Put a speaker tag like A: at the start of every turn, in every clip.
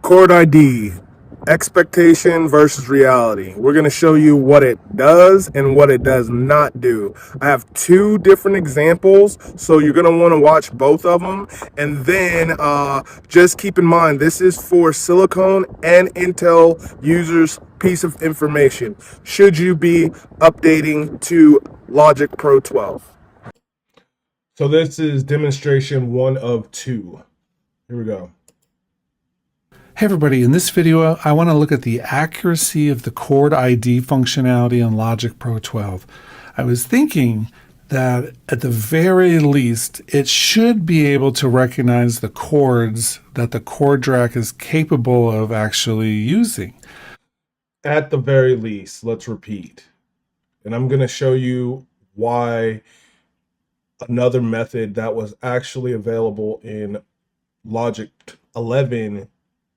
A: Chord ID, expectation versus reality. We're going to show you what it does and what it does not do. I have two different examples, so you're going to want to watch both of them. And then just keep in mind, this is for Silicon and Intel users' piece of information. Should you be updating to Logic Pro 12? So this is demonstration 1 of 2. Here we go.
B: Hey everybody, in this video I want to look at the accuracy of the Chord ID functionality on Logic Pro 12. I was thinking that at the very least it should be able to recognize the chords that the chord track is capable of actually using.
A: At the very least, let's repeat. And I'm going to show you why another method that was actually available in Logic 11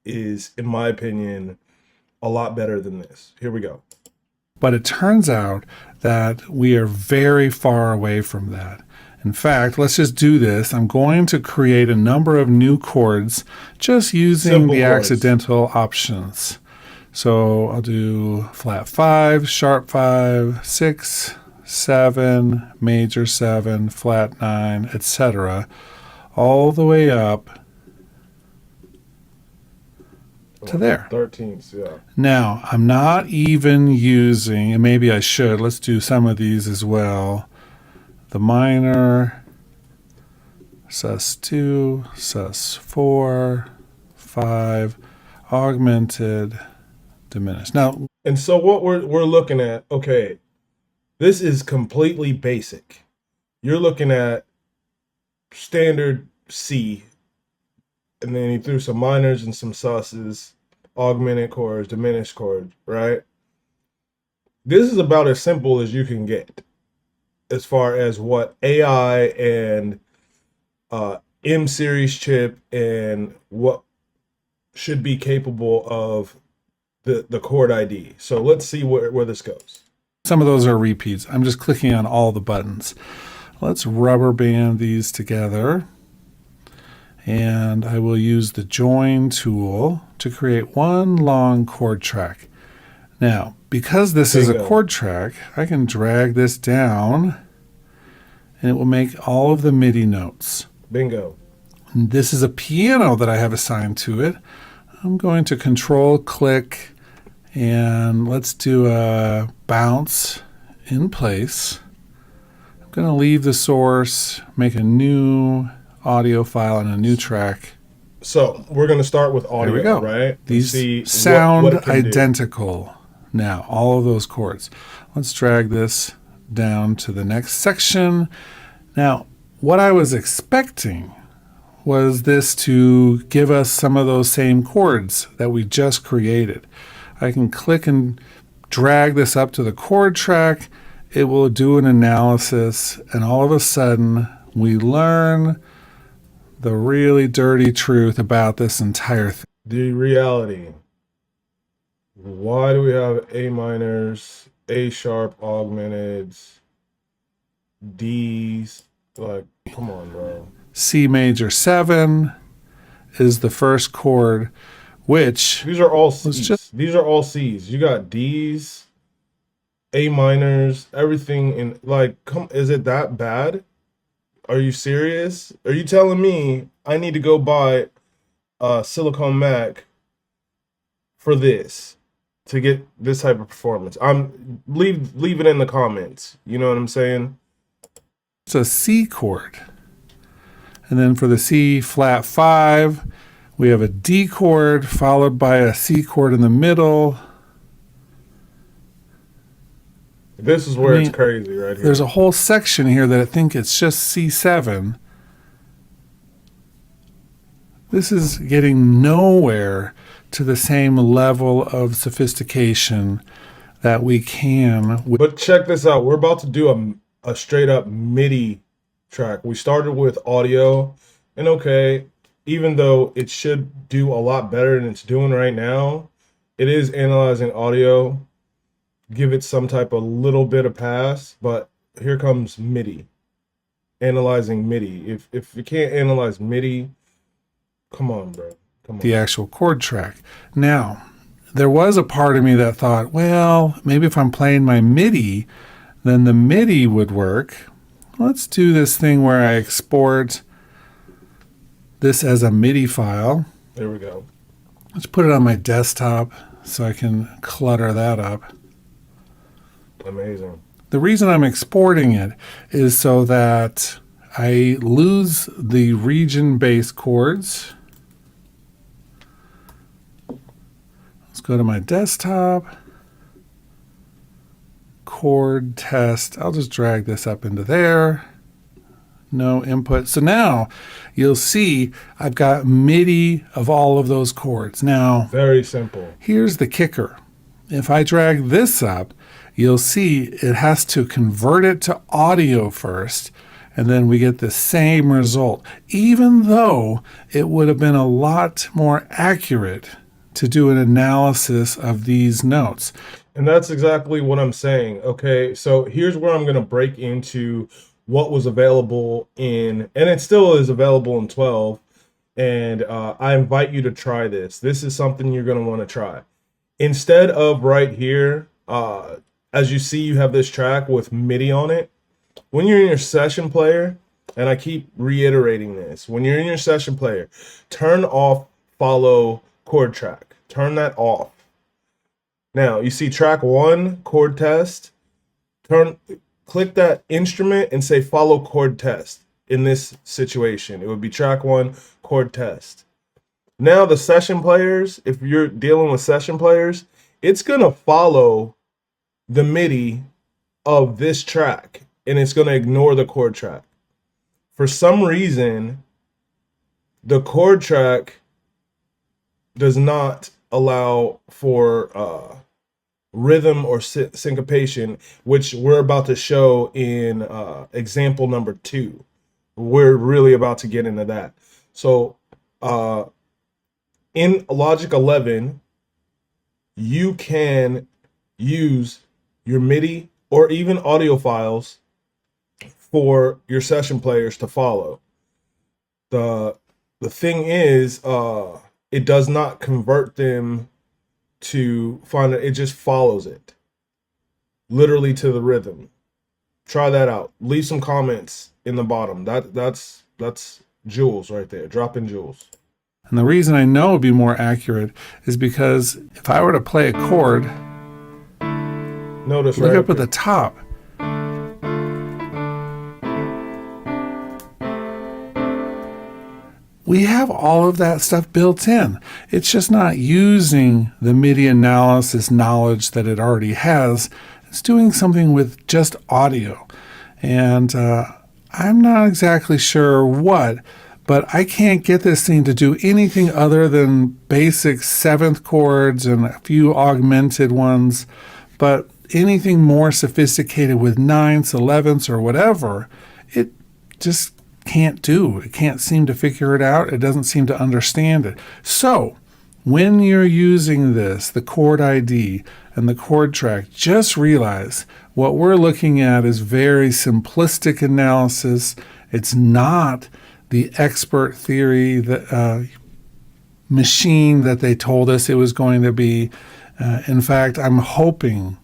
A: is, in my opinion, a lot better than this. Here we go.
B: But it turns out that we are very far away from that. In fact, let's just do this. I'm going to create a number of new chords just using
A: Simple
B: the
A: chords.
B: accidental options. So I'll do flat 5, sharp 5, 6, 7, major 7, flat 9, etc. all the way up to there.
A: 13th, yeah.
B: Now, I'm not even using, and maybe I should, let's do some of these as well. The minor, sus2, sus4, 5, augmented, diminished. Now,
A: and so what we're looking at, okay, this is completely basic. You're looking at standard C, and then he threw some minors and some susses, augmented chords, diminished chords, right? This is about as simple as you can get as far as what AI and M-series chip and what should be capable of the Chord ID. So let's see where this goes.
B: some of those are repeats. I'm just clicking on all the buttons. Let's rubber band these together. And I will use the join tool to create one long chord track. Now, because this is a chord track, I can drag this down and it will make all of the MIDI notes.
A: Bingo.
B: And this is a piano that I have assigned to it. I'm going to control click and let's do a bounce in place. I'm going to leave the source, make a new audio file and a new track.
A: So we're going to start with audio,
B: There we go.
A: right?
B: These sound
A: what
B: identical now, all of those chords. Let's drag this down to the next section. Now, what I was expecting was this to give us some of those same chords that we just created. I can click and drag this up to the chord track. It will do an analysis, and all of a sudden we learn the really dirty truth about this entire thing.
A: The reality. Why do we have A minors, A sharp augmented, D's? Like, come on, bro.
B: C major 7 is the first chord, which
A: these are all C's. These are all C's. You got D's, A minors, everything in, like, is it that bad? Are you serious? Are you telling me I need to go buy a Silicon Mac for this to get this type of performance? Leave it in the comments. You know what I'm saying?
B: It's a C chord. And then for the C flat 5, we have a D chord followed by a C chord in the middle.
A: This is where it's crazy right here.
B: There's a whole section here that I think it's just C7. This is getting nowhere to the same level of sophistication that we can.
A: But check this out. We're about to do a straight up MIDI track. We started with audio, and okay, even though it should do a lot better than it's doing right now, it is analyzing audio. Give it some type of little bit of pass, but here comes MIDI. Analyzing MIDI. If you can't analyze MIDI, come on, bro.
B: the actual chord track. Now, there was a part of me that thought, well, maybe if I'm playing my MIDI, then the MIDI would work. Let's do this thing where I export this as a MIDI file.
A: There we go.
B: Let's put it on my desktop so I can clutter that up.
A: Amazing.
B: The reason I'm exporting it is so that I lose the region-based chords. Let's go to my desktop. Chord test. I'll just drag this up into there. No input. So now you'll see I've got MIDI of all of those chords. Now,
A: very simple.
B: Here's the kicker. If I drag this up, you'll see it has to convert it to audio first, and then we get the same result, even though it would have been a lot more accurate to do an analysis of these notes.
A: And that's exactly what I'm saying. Okay, so here's where I'm going to break into what was available in, and it still is available in 12. And I invite you to try this. This is something you're going to want to try. Instead of right here, as you see, you have this track with MIDI on it. When you're in your session player, and I keep reiterating this, when you're in your session player, turn off follow chord track. Turn that off. Now, you see track 1, chord test. Click that instrument and say follow chord test. In this situation, it would be track 1, chord test. Now the session players, if you're dealing with session players, it's going to follow the MIDI of this track, and it's going to ignore the chord track. For some reason, the chord track does not allow for rhythm or syncopation, which we're about to show in example number 2. We're really about to get into that. So in Logic 11, you can use your MIDI or even audio files for your session players to follow. The thing is, it does not convert them to find it. It just follows it literally to the rhythm. Try that out. Leave some comments in the bottom. That's jewels right there. Dropping jewels.
B: And the reason I know it would be more accurate is because if I were to play a chord,
A: notice
B: look
A: right
B: up at the top. We have all of that stuff built in. It's just not using the MIDI analysis knowledge that it already has. It's doing something with just audio. And I'm not exactly sure what, but I can't get this thing to do anything other than basic 7th chords and a few augmented ones. But anything more sophisticated with 9ths, 11ths, or whatever, it just can't do. It can't seem to figure it out. It doesn't seem to understand it. So when you're using this, the chord ID and the chord track, just realize what we're looking at is very simplistic analysis. It's not the expert theory, the machine that they told us it was going to be. In fact, I'm hoping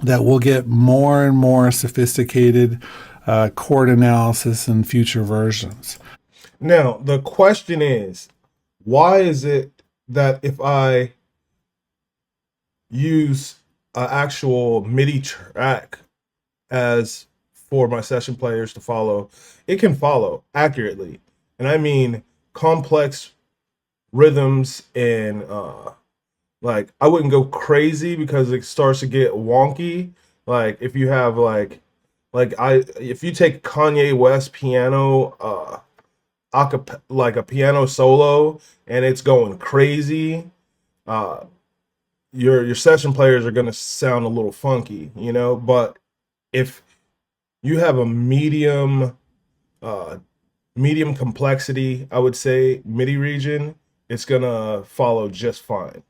B: that we'll get more and more sophisticated chord analysis in future versions.
A: Now, the question is, why is it that if I use an actual MIDI track as for my session players to follow, it can follow accurately? And I mean complex rhythms and like I wouldn't go crazy because it starts to get wonky. Like if you have if you take Kanye West piano like a piano solo and it's going crazy, your session players are going to sound a little funky, you know. But if you have a medium complexity, I would say, MIDI region, it's going to follow just fine,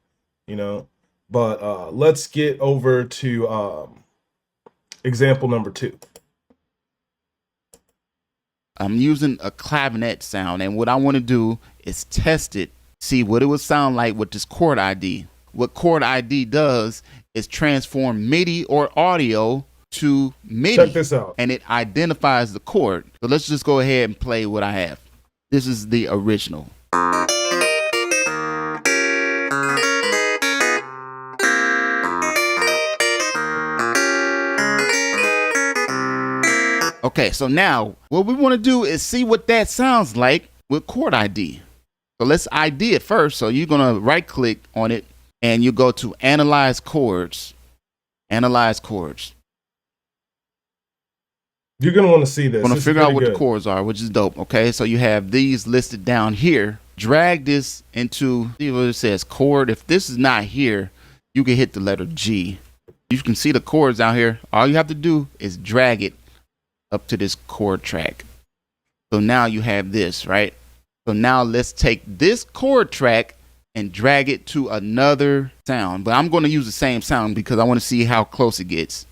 A: you know. But let's get over to example number 2.
C: I'm using a clavinet sound, and what I want to do is test it see what it would sound like with this Chord ID. What Chord ID does is transform MIDI or audio to MIDI.
A: Check this out.
C: And it identifies the chord. So let's just go ahead and play what I have. This is the original. Okay, so now what we want to do is see what that sounds like with Chord ID. So let's ID it first. So you're going to right click on it and you go to Analyze Chords. Analyze Chords.
A: You're going to want to see this.
C: I'm going to figure out what the chords are, which is dope. Okay, so you have these listed down here. Drag this into, see what it says, chord. If this is not here, you can hit the letter G. You can see the chords out here. All you have to do is drag it up to this chord track. So now you have this, right? So now let's take this chord track and drag it to another sound. But I'm going to use the same sound because I want to see how close it gets.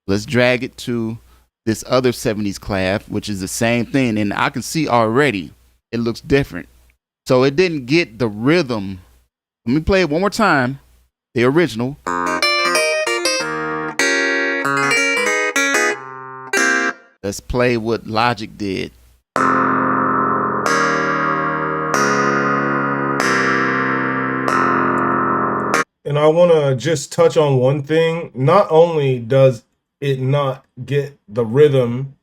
C: Let's drag it to this other 70s clav, which is the same thing. And I can see already it looks different. So it didn't get the rhythm. Let me play it one more time. The original. Let's play what Logic did.
A: And I want to just touch on one thing. Not only does it not get the rhythm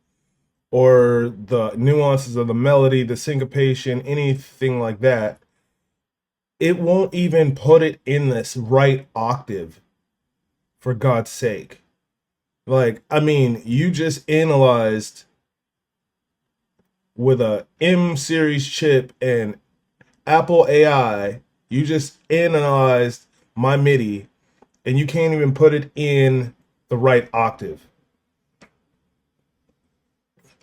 A: or the nuances of the melody, the syncopation, anything like that, it won't even put it in this right octave, for God's sake. Like, I mean, you just analyzed with a M series chip and Apple AI, you just analyzed my MIDI and you can't even put it in the right octave.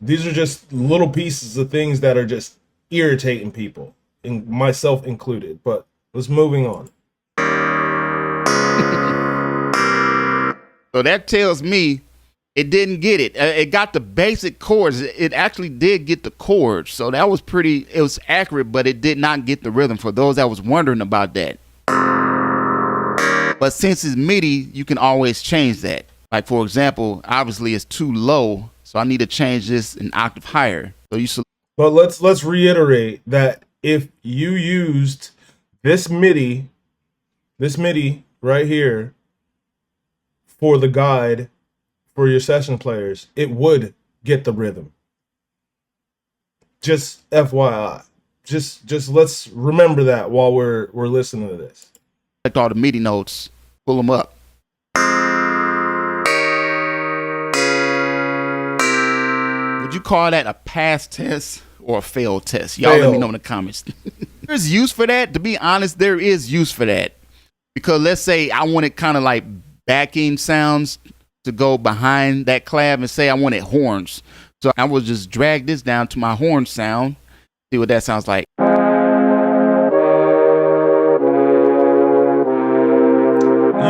A: These are just little pieces of things that are just irritating people, and myself included. But let's moving on.
C: So that tells me it didn't get it. It got the basic chords. It actually did get the chords. So that was it was accurate, but it did not get the rhythm for those that was wondering about that. But since it's MIDI, you can always change that. Like, for example, obviously it's too low, so I need to change this an octave higher. So
A: But let's reiterate that if you used this MIDI right here for the guide for your session players, it would get the rhythm. Just FYI. Just let's remember that while we're listening to this.
C: Select all the MIDI notes, pull them up. Would you call that a pass test or a fail test? Y'all let me know in the comments. There's use for that. To be honest, there is use for that. Because let's say I wanted kind of like backing sounds to go behind that clav and say I wanted horns. So I will just drag this down to my horn sound. See what that sounds like.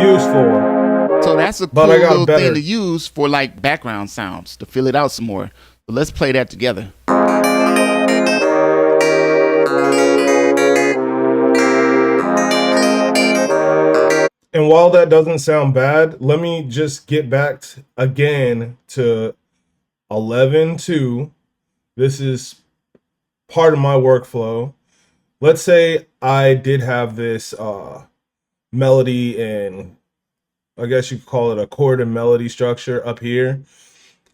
A: Useful.
C: So that's a cool little thing to use for like background sounds to fill it out some more. So let's play that together.
A: And while that doesn't sound bad, let me just get back again to 11.2. This is part of my workflow. Let's say I did have this melody and I guess you could call it a chord and melody structure up here.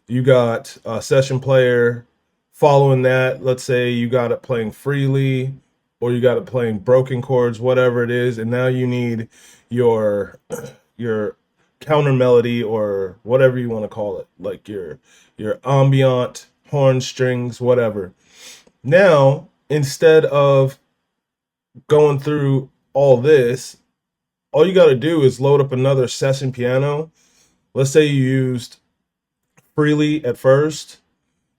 A: You got a session player following that. Let's say you got it playing freely or you got it playing broken chords, whatever it is. And now you need your counter melody or whatever you want to call it, like your ambient horn strings, whatever. Now, instead of going through all this, all you got to do is load up another session piano. Let's say you used freely at first.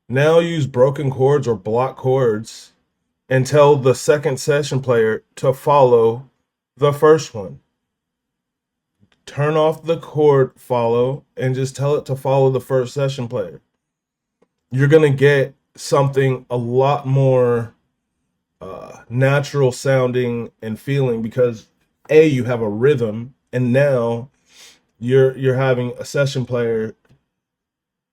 A: Now use broken chords or block chords and tell the second session player to follow the first one. Turn off the chord follow and just tell it to follow the first session player. You're going to get something a lot more natural sounding and feeling, because you have a rhythm, and now you're having a session player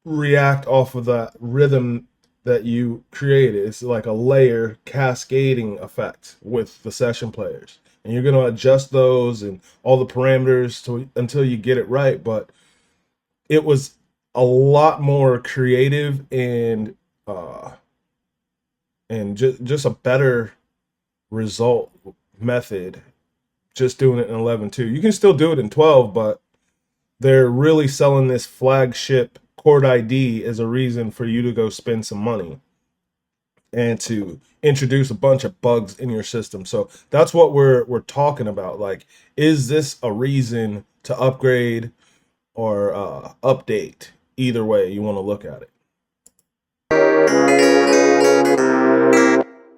A: react off of that rhythm that you created. It's like a layer cascading effect with the session players, and you're going to adjust those and all the parameters until you get it right. But it was a lot more creative and just a better result method just doing it in 11.2. You can still do it in 12, but they're really selling this flagship Chord ID as a reason for you to go spend some money and to introduce a bunch of bugs in your system. So that's what we're talking about. Like, is this a reason to upgrade or update? Either way you want to look at it.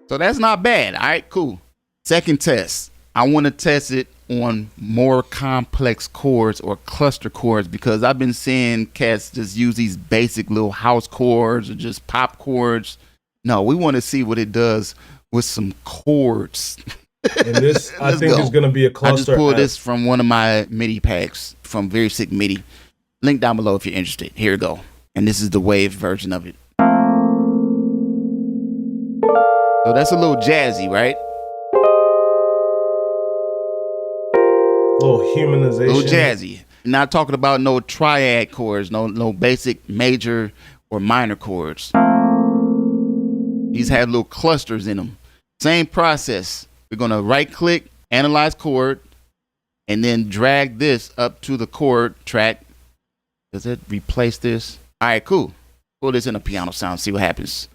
C: So that's not bad. All right, cool. Second test. I want to test it on more complex chords or cluster chords, because I've been seeing cats just use these basic little house chords or just pop chords. No, we want to see what it does with some chords.
A: And this, I think, is going to be a cluster.
C: I just pulled this from one of my MIDI packs from Very Sick MIDI. Link down below if you're interested. Here we go. And this is the wave version of it. So that's a little jazzy, right?
A: A little humanization.
C: A little jazzy. Not talking about no triad chords, no basic major or minor chords. These have little clusters in them. Same process. We're going to right click, analyze chord, and then drag this up to the chord track. Does it replace this? All right, cool. Pull this in a piano sound, see what happens.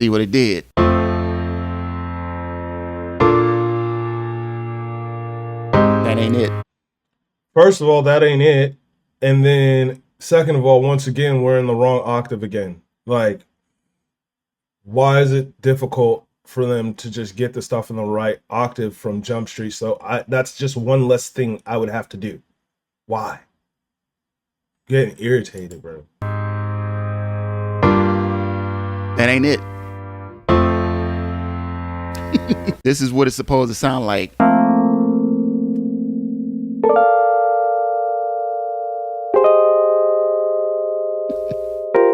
C: See what it did. That ain't it.
A: First of all, that ain't it. And then second of all, once again, we're in the wrong octave again. Like, why is it difficult for them to just get the stuff in the right octave from Jump Street? So that's just one less thing I would have to do. Why? Getting irritated, bro.
C: That ain't it. This is what it's supposed to sound like.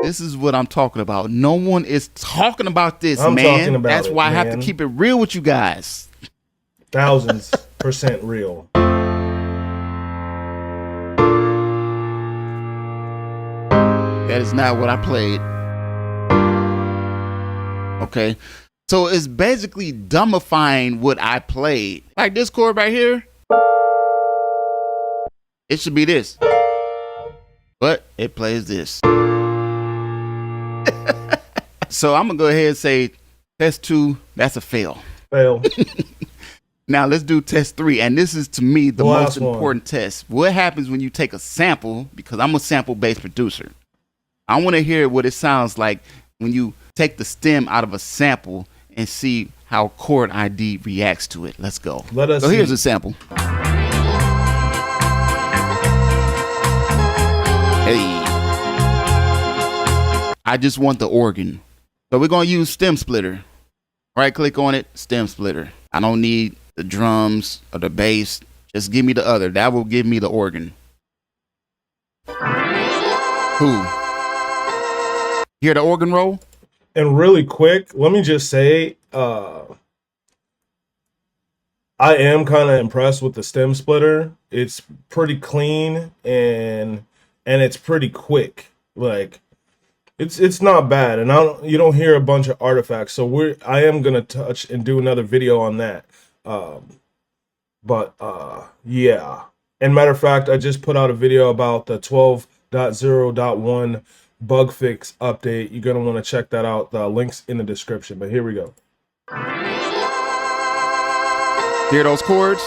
C: This is what I'm talking about. No one is talking about this,
A: I'm
C: man.
A: talking about
C: That's
A: it,
C: why I have
A: man.
C: to keep it real with you guys.
A: 1000% real.
C: That is not what I played. Okay. So it's basically dumbifying what I played. Like this chord right here. It should be this. But it plays this. So I'm going to go ahead and say test 2, that's a fail.
A: Fail.
C: Now let's do test 3. And this is, to me, the most
A: Last one.
C: important test. What happens when you take a sample? Because I'm a sample-based producer. I want to hear what it sounds like when you take the stem out of a sample and see how Chord ID reacts to it. Let's go.
A: Let us
C: So here's
A: see.
C: a sample. Hey. I just want the organ. So we're going to use stem splitter. Right click on it, stem splitter. I don't need the drums or the bass. Just give me the other. That will give me the organ. Who? Hear the organ roll?
A: And really quick, let me just say, I am kind of impressed with the stem splitter. It's pretty clean and it's pretty quick. Like, it's not bad, and you don't hear a bunch of artifacts. So I am gonna touch and do another video on that. Yeah. And matter of fact, I just put out a video about the 12.0.1 bug fix update. You're gonna want to check that out. The link's in the description. But here we go.
C: Hear those chords?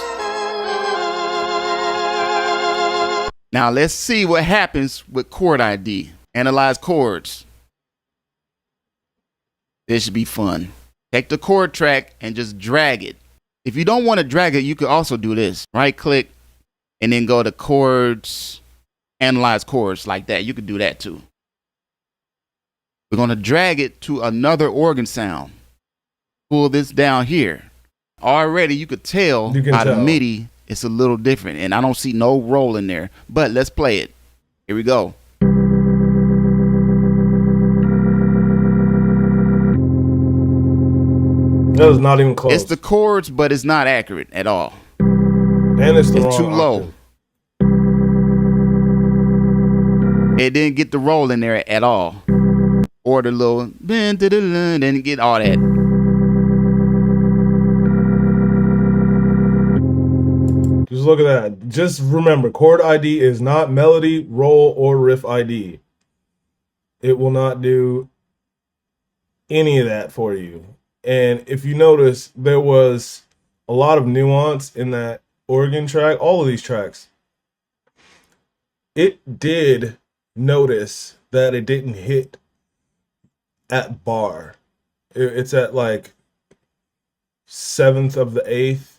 C: Now let's see what happens with Chord ID. Analyze chords. This should be fun. Take the chord track and just drag it. If you don't want to drag it, you could also do this. Right click and then go to chords, analyze chords like that. You could do that too. We're going to drag it to another organ sound. pull this down here. Already you could tell
A: You can
C: by the
A: tell.
C: MIDI it's a little different, and I don't see no roll in there. But let's play it. Here we go.
A: That was not even close.
C: It's the chords, but it's not accurate at all.
A: And it's the
C: It's too
A: wrong
C: low.
A: octave.
C: It didn't get the roll in there at all. Or the little didn't get all that.
A: Just look at that. Just remember, chord ID is not melody, roll, or riff ID. It will not do any of that for you. And if you notice, there was a lot of nuance in that organ track, all of these tracks. It did notice that it didn't hit at bar. It's at like 7th of the 8th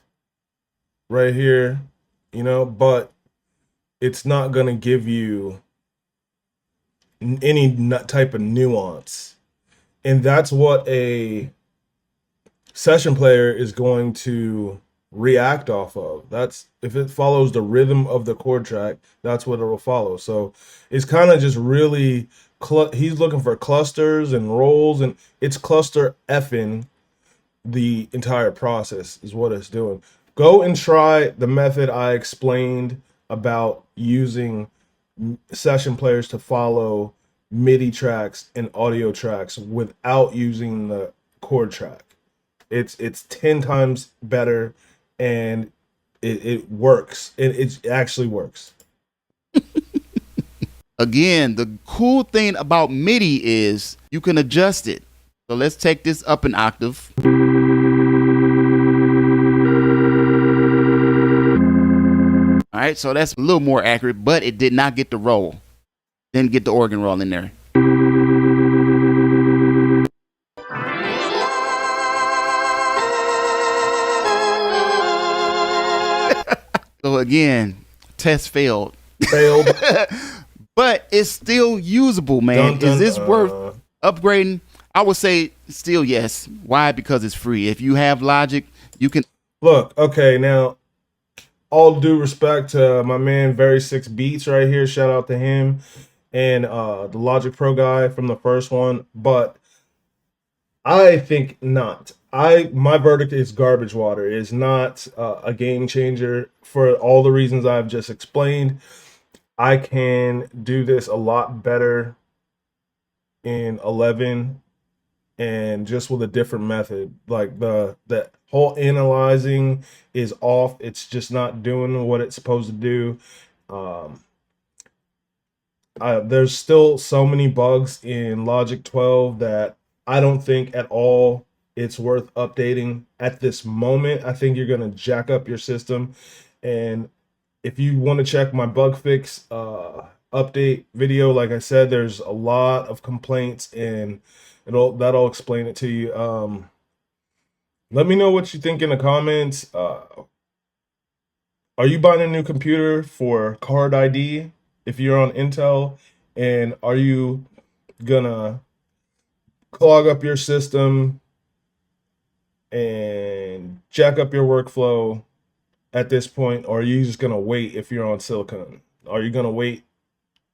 A: right here, you know, but it's not going to give you any type of nuance. And that's what a session player is going to react off of. That's if it follows the rhythm of the chord track, that's what it will follow. So it's kind of just really he's looking for clusters and rolls, and it's cluster effing the entire process is what it's doing. Go and try the method I explained about using session players to follow MIDI tracks and audio tracks without using the chord track. It's 10 times better, and it works. It actually works.
C: Again, the cool thing about MIDI is you can adjust it. So let's take this up an octave. All right, so that's a little more accurate, but it did not get the roll. Didn't get the organ roll in there. So again, test failed. But it's still usable, man.
A: Dun, dun,
C: Is this worth upgrading? I would say still yes. Why? Because it's free. If you have Logic, you can
A: look. Okay, now all due respect to my man Very 6 Beats right here. Shout out to him and the Logic Pro guy from the first one. But I think not. My verdict is garbage water. It is not a game changer for all the reasons I've just explained. I can do this a lot better in 11 and just with a different method. Like the whole analyzing is off. It's just not doing what it's supposed to do. There's still so many bugs in Logic 12 that I don't think at all it's worth updating at this moment. I think you're going to jack up your system. And if you want to check my bug fix update video, like I said, there's a lot of complaints, and that'll explain it to you. Let me know what you think in the comments. Are you buying a new computer for Chord ID if you're on Intel? And are you gonna clog up your system and jack up your workflow at this point, or are you just gonna wait if you're on Silicon? Are you gonna wait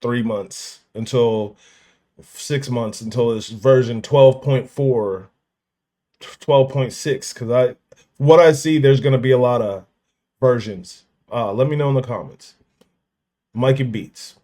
A: 3 months until 6 months until it's version 12.4, 12.6? Because what I see, there's gonna be a lot of versions. Let me know in the comments. Mikey Beats.